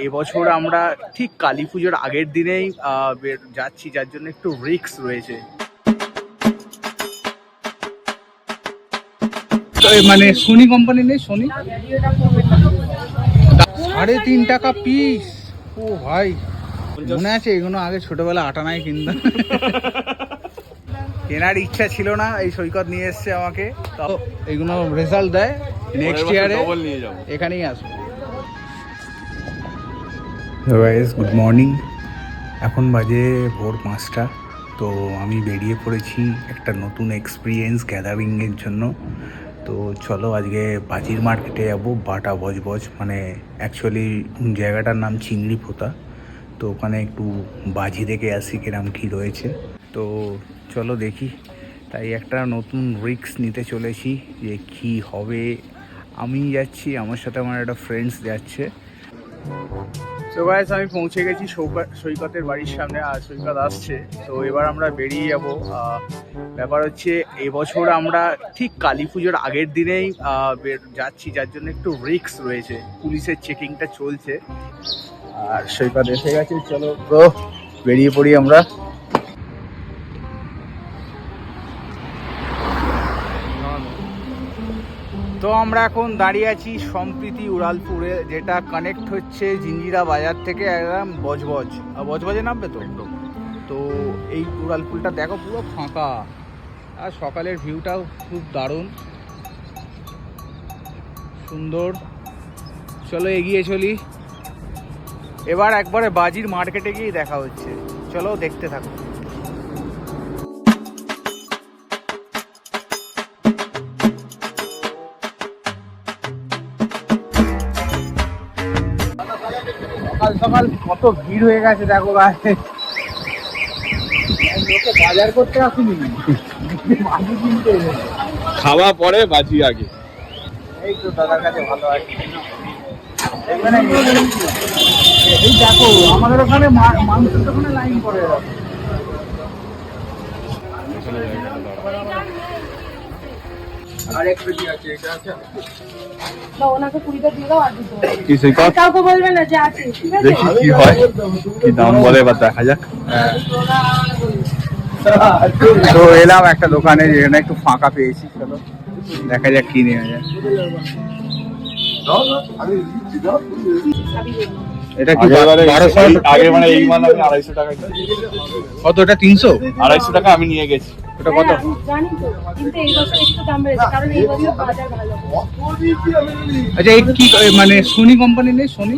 এবছর আমরা ঠিক কালী পুজোর আগের দিনেই যাচ্ছি, যার জন্য একটু রিস্ক রয়েছে। মানে সোনি কোম্পানি নেই, সোনি 3.5 টাকা পিস। ও ভাই, মনে আছে এগুলো আগে ছোটবেলা আটানায় কিনতাম। কেনার ইচ্ছা ছিল না, এই সৈকত নিয়ে এসছে আমাকে। তো এইগুলো রেজাল্ট দেয় নেক্সট ইয়ারে এখানেই আসবো। গুড মর্নিং, এখন বাজে ভোর 5টা। তো আমি বেরিয়ে পড়েছি একটা নতুন এক্সপিরিয়েন্স গ্যাদারিংয়ের জন্য। তো চলো আজকে বাজির মার্কেটে যাবো, বাটা বজবজ, মানে অ্যাকচুয়ালি জায়গাটার নাম চিংড়ি পোতা। তো ওখানে একটু বাজি দেখে আসি কিরম কী রয়েছে। তো চলো দেখি, তাই একটা নতুন রিস্ক নিতে চলেছি যে কি হবে। আমি যাচ্ছি, আমার সাথে আমার একটা ফ্রেন্ডস যাচ্ছে। তো গাইস, আমি পৌঁছে গেছি সৈকতের বাড়ির সামনে, আর সৈকত আসছে। তো এবার আমরা বেরিয়ে যাব। ব্যাপার হচ্ছে এবছর আমরা ঠিক কালী পুজোর আগের দিনেই যাচ্ছি, যার জন্য একটু রিস্ক রয়েছে। পুলিশের চেকিংটা চলছে আর সৈকত এসে গেছে। চলো তো বেরিয়ে পড়ি আমরা। তো আমরা এখন দাঁড়িয়ে আছি সম্প্রীতি উড়ালপুরে, যেটা কানেক্ট হচ্ছে জিঞ্জিরা বাজার থেকে একদম বজবজে নামবে। তো এই উড়ালপুলটা দেখো পুরো ফাঁকা, আর সকালের ভিউটাও খুব দারুণ সুন্দর। চলো এগিয়ে চলি, এবার একবারে বাজির মার্কেটে গিয়ে দেখা হচ্ছে। চলো দেখতে থাকো। সকাল সকাল কত ভিড় হয়ে গেছে দেখো গায়ে। লোকে বাজার করতে আসেনি, বাজি কিনতে এসেছে। খাওয়া পরে বাজি আগে। এই তো দাদার কাছে ভালো আছে। এখানে এই দেখো আমাদের ওখানে মাংসের দোকানে লাইন পড়ে যাবে। আরেক কেজি আছে, এটা আছে না, ওনাকে 20টা দিয়ে দাও আর দিতে হবে। কি সৈকত কাউকে বলবে না যে আছে, ঠিক আছে? দেখি কি হয়, কি দাম বলে এবার দেখা যাক। তো এলাম একটা দোকানে, যেখানে একটু ফাঁকা পেয়েছি। চলো দেখা যাক কি নেওয়া যায়। এটা কি 1200? আগে মানে এই মান আমি 250 টাকা। কত এটা? 300? 250 টাকা আমি নিয়ে গেছি। এটা কত? জানি তো, কিন্তু এই বছর একটু দাম বেড়েছে, কারণ এই বছর বাজার ভালো। আচ্ছা, এই কি মানে সোনি কোম্পানি নেই, সোনি